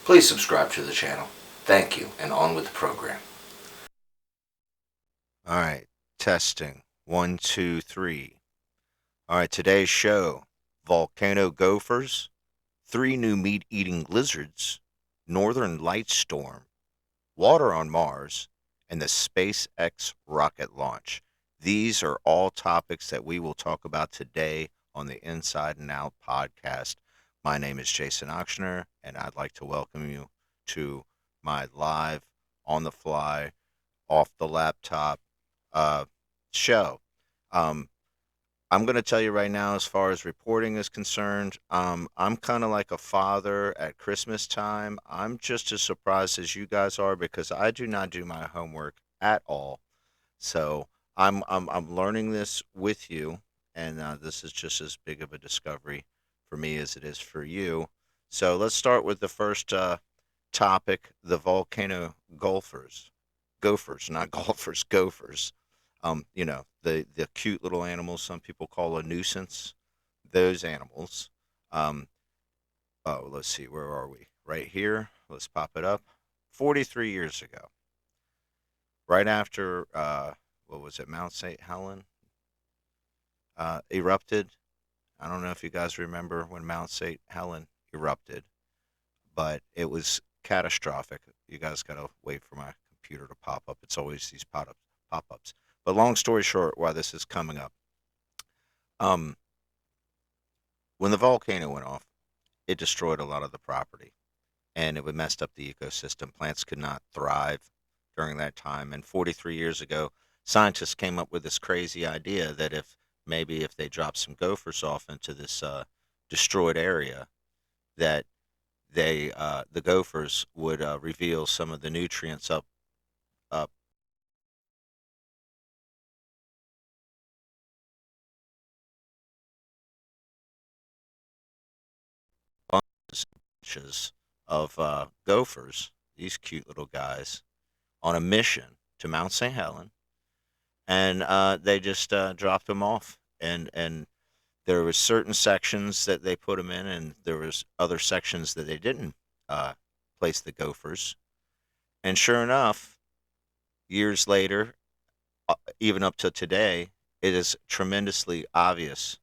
Please subscribe to the channel. Thank you, and on with the program. All right, testing. 1, 2, 3. All right, today's show: volcano gophers, three new meat-eating lizards, northern light storm, water on Mars, and the SpaceX rocket launch. These are all topics that we will talk about today on the Inside and Out podcast. My name is Jason Ochsner, and I'd like to welcome you to my live, on the fly, off the laptop uh, show. Um, I'm going to tell you right now, as far as reporting is concerned, I'm kind of like a father at Christmas time. I'm just as surprised as you guys are because I do not do my homework at all. So I'm learning this with you, and this is just as big of a discovery for me as it is for you. So let's start with the first topic: the volcano gophers, not golfers, gophers. The cute little animals some people call a nuisance. Those animals. Um, oh, let's see, where are we? Right here. Let's pop it up. 43 years ago, right after what was it, Mount St. Helen erupted. I don't know if you guys remember when Mount St. Helen erupted, but it was catastrophic. You guys gotta wait for my computer to pop up. It's always these pop ups. But long story short, why this is coming up. Um, when the volcano went off, it destroyed a lot of the property, and it would messed up the ecosystem. Plants could not thrive during that time. And 43 years ago, scientists came up with this crazy idea that if they dropped some gophers off into this destroyed area, that the gophers would reveal some of the nutrients up bunches of gophers, these cute little guys, on a mission to Mount St. Helen, and they just dropped them off. And there was certain sections that they put them in, and there was other sections that they didn't uh, place the gophers. And sure enough, years later, even up to today, it is tremendously obvious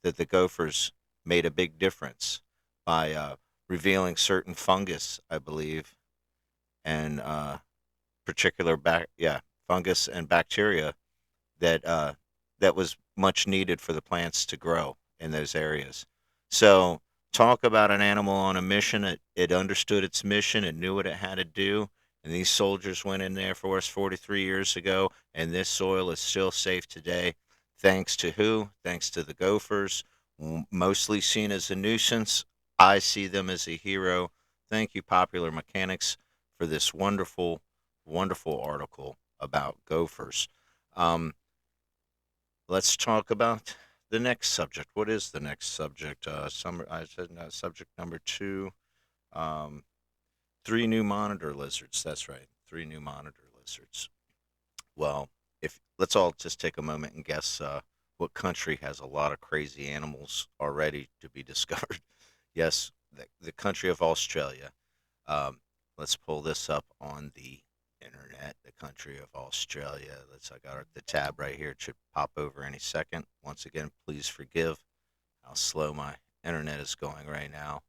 that the gophers made a big difference by revealing certain fungus, I believe, and fungus and bacteria that that was much needed for the plants to grow in those areas. So talk about an animal on a mission. It understood its mission. It knew what it had to do. And these soldiers went in there for us 43 years ago, and this soil is still safe today. Thanks to who? Thanks to the gophers, mostly seen as a nuisance. I see them as a hero. Thank you, Popular Mechanics, for this wonderful, wonderful article about gophers. Um, let's talk about the next subject. What is the next subject? I said subject number two. Um, three new monitor lizards. That's right, three new monitor lizards. Well, if let's all just take a moment and guess what country has a lot of crazy animals already to be discovered. Yes, the country of Australia. Um, let's pull this up on the internet. The country of Australia. I got the tab right here. It should pop over any second. Once again, please forgive how slow my internet is going right now.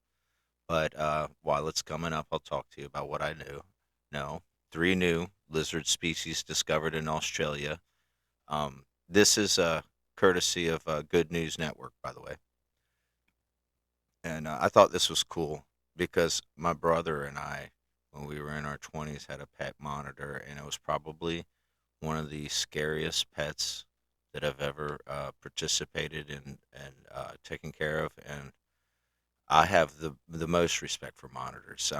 But while it's coming up, I'll talk to you about what I knew. No, three new lizard species discovered in Australia. This is courtesy of Good News Network, by the way. And I thought this was cool because my brother and I, when we were in our 20s, had a pet monitor, and it was probably one of the scariest pets that I've ever participated in and taken care of. And I have the most respect for monitors.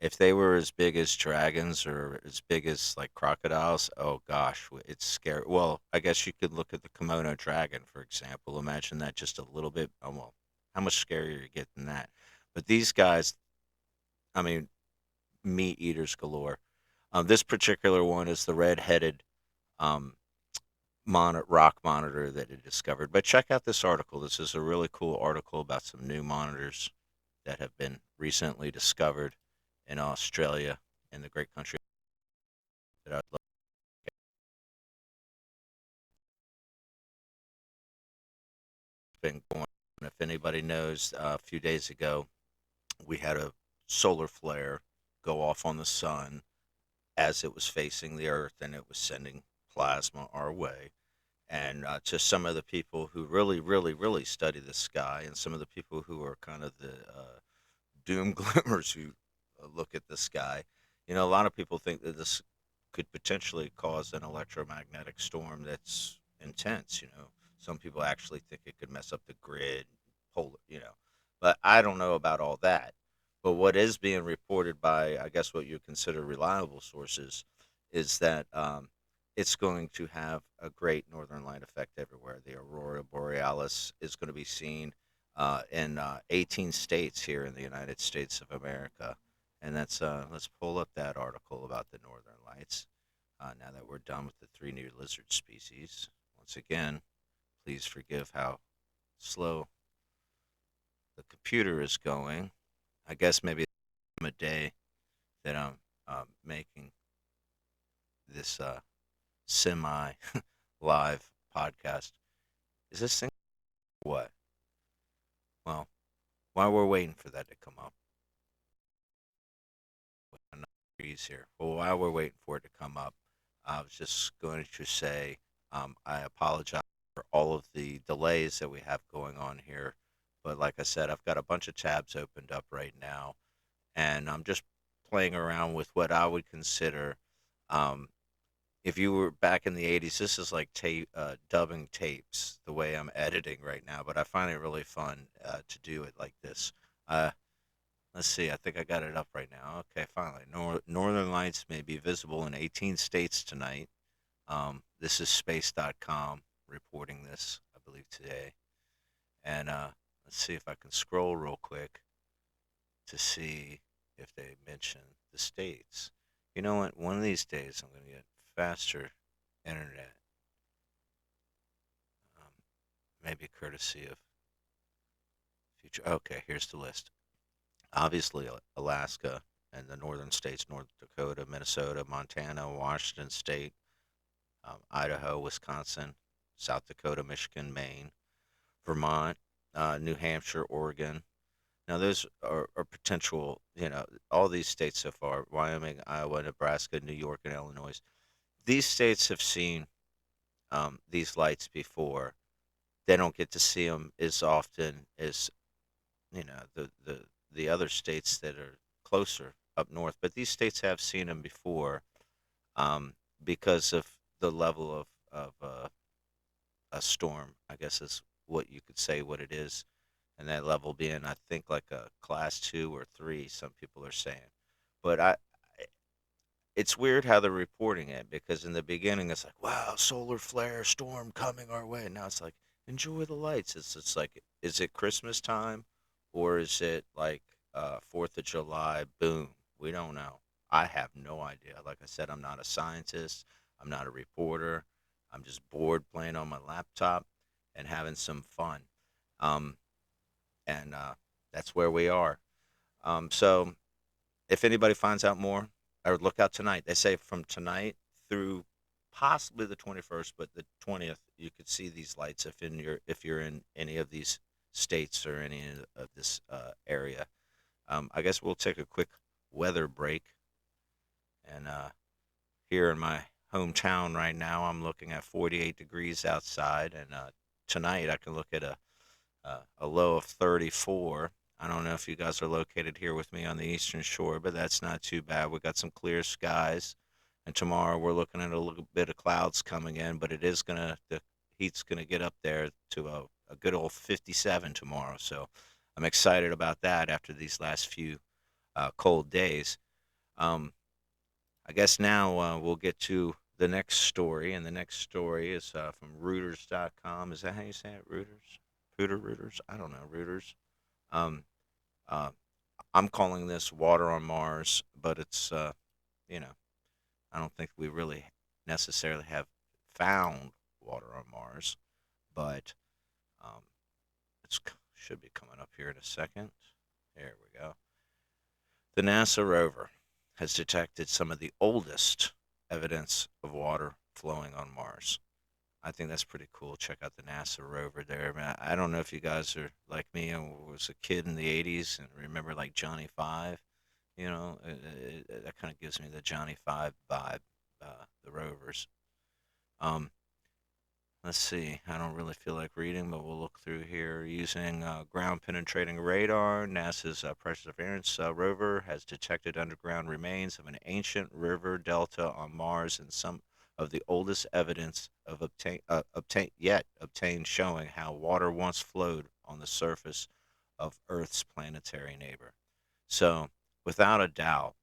If they were as big as dragons or as big as like crocodiles, oh gosh, it's scary. Well, I guess you could look at the kimono dragon, for example. Imagine that just a little bit. Oh, well, how much scarier you get than that? But these guys, I mean, meat eaters galore. This particular one is the red-headed um, rock monitor that it discovered. But check out this article. This is a really cool article about some new monitors that have been recently discovered in Australia, in the great country that I've been going. If anybody knows, a few days ago we had a solar flare go off on the sun as it was facing the Earth, and it was sending plasma our way. And to some of the people who really, really, really study the sky, and some of the people who are kind of the doom glimmers who look at the sky, a lot of people think that this could potentially cause an electromagnetic storm that's intense. Some people actually think it could mess up the grid, polar. But I don't know about all that. But what is being reported by, I guess, what you consider reliable sources is that it's going to have a great northern light effect everywhere. The aurora borealis is going to be seen in 18 states here in the United States of America. And let's pull up that article about the northern lights. Now that we're done with the three new lizard species, once again, please forgive how slow the computer is going. I guess maybe a day that I'm making this semi live podcast. Is this thing what? Well, while we're waiting for that to come up, another breeze here. Well, while we're waiting for it to come up, I was just going to say I apologize for all of the delays that we have going on here. But like I said, I've got a bunch of tabs opened up right now, and I'm just playing around with what I would consider. Um, if you were back in the '80s, this is like dubbing tapes. The way I'm editing right now, but I find it really fun to do it like this. Uh, Let's see. I think I got it up right now. Okay, finally. Northern Lights may be visible in 18 states tonight. This is space.com reporting this, I believe, today. And let's see if I can scroll real quick to see if they mention the states. You know what? One of these days, I'm going to get faster internet, um, maybe courtesy of future. Okay, here's the list. Obviously, Alaska and the northern states, North Dakota, Minnesota, Montana, Washington State, Idaho, Wisconsin, South Dakota, Michigan, Maine, Vermont, New Hampshire, Oregon. Now, those are potential, all these states so far: Wyoming, Iowa, Nebraska, New York, and Illinois. These states have seen these lights before. They don't get to see them as often as, the other states that are closer up north. But these states have seen them before um, because of the level of a storm, I guess is what you could say what it is. And that level being, I think, like a class 2 or 3, some people are saying. But it's weird how they're reporting it because in the beginning it's like, wow, solar flare storm coming our way. And now it's like, enjoy the lights. It's like, is it Christmas time or is it like 4th of July? Boom. We don't know. I have no idea. Like I said, I'm not a scientist. I'm not a reporter. I'm just bored playing on my laptop and having some fun. Um, and That's where we are. So if anybody finds out more, I would look out tonight. They say from tonight through possibly the 21st, but the 20th, you could see these lights if you're in any of these states or any of this area. I guess we'll take a quick weather break, and here in my hometown right now, I'm looking at 48 degrees outside, and tonight I can look at a low of 34. I don't know if you guys are located here with me on the Eastern Shore, but that's not too bad. We got some clear skies, and tomorrow we're looking at a little bit of clouds coming in, but the heat's gonna get up there to a good old 57 tomorrow. So I'm excited about that after these last few cold days. Um, I guess now we'll get to the next story, and the next story is from Reuters.com. Is that how you say it, Reuters? Reuters? I don't know, Reuters. Um, uh, I'm calling this water on Mars, but you know, I don't think we really necessarily have found water on Mars, but um, it should be coming up here in a second. There we go. The NASA rover has detected some of the oldest evidence of water flowing on Mars. I think that's pretty cool. Check out the NASA rover there. Man, I don't know if you guys are like me and was a kid in the 80s and remember like Johnny Five. That kind of gives me the Johnny Five vibe, the rovers. Um, Let's see. I don't really feel like reading, but we'll look through here. Using ground penetrating radar, NASA's Pressure Surveillance rover has detected underground remains of an ancient river delta on Mars and some of the oldest evidence of obtained showing how water once flowed on the surface of Earth's planetary neighbor. So, without a doubt,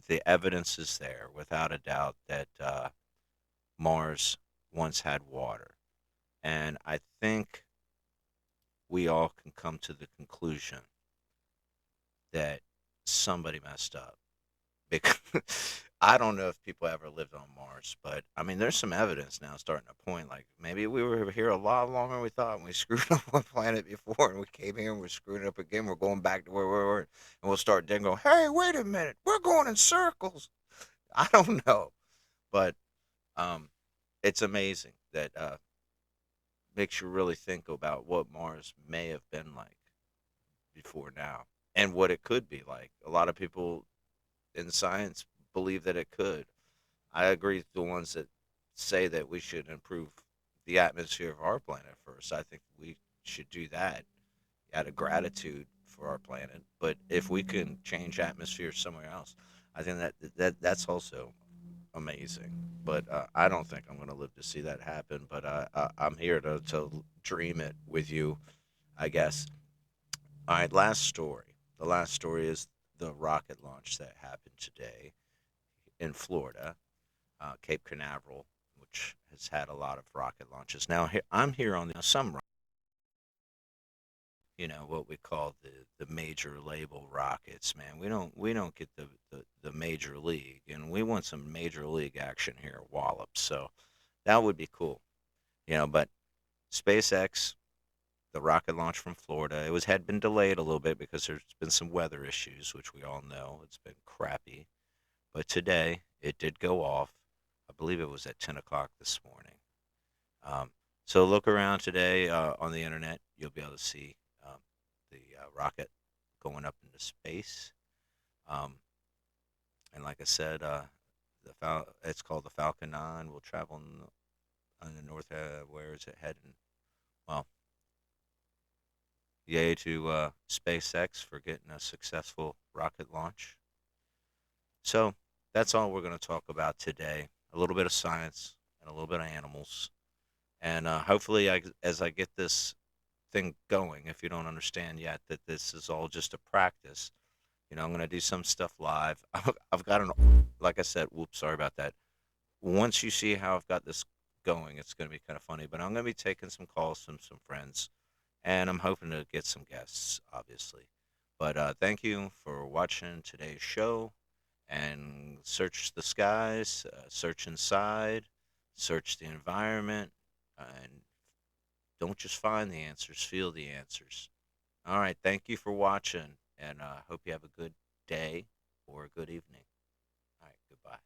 the evidence is there. Without a doubt that Mars once had water. And I think we all can come to the conclusion that somebody messed up. Because I don't know if people ever lived on Mars, but I mean, there's some evidence now starting to point like maybe we were here a lot longer than we thought, and we screwed up one planet before, and we came here and we're screwing it up again. We're going back to where we were, and we'll start then go, hey, wait a minute, we're going in circles. I don't know, but um, it's amazing that makes you really think about what Mars may have been like before now and what it could be like. A lot of people in science believe that it could. I agree with the ones that say that we should improve the atmosphere of our planet first. I think we should do that out of gratitude for our planet. But if we can change atmosphere somewhere else, I think that's also amazing. But I don't think I'm going to live to see that happen. But I'm here to dream it with you, I guess. All right, last story. The last story is the rocket launch that happened today in Florida, Cape Canaveral, which has had a lot of rocket launches. Now, I'm here on some, what we call the major label rockets. Man, we don't get the major league, and we want some major league action here at Wallop. So that would be cool, But SpaceX, the rocket launch from Florida. Had been delayed a little bit because there's been some weather issues, which we all know. It's been crappy. But today it did go off. I believe it was at 10 o'clock this morning. Um, so look around today on the internet. You'll be able to see the rocket going up into space. Um, and like I said, it's called the Falcon 9. Will travel on the north. Where is it heading? Well, yay to SpaceX for getting a successful rocket launch. So that's all we're going to talk about today. A little bit of science and a little bit of animals. And hopefully, as I get this thing going, if you don't understand yet that this is all just a practice, I'm going to do some stuff live. I've got like I said, whoops, sorry about that. Once you see how I've got this going, it's going to be kind of funny. But I'm going to be taking some calls from some friends, and I'm hoping to get some guests, obviously. But thank you for watching today's show. And search the skies, search inside, search the environment, and don't just find the answers, feel the answers. All right, thank you for watching, and hope you have a good day or a good evening. All right, goodbye.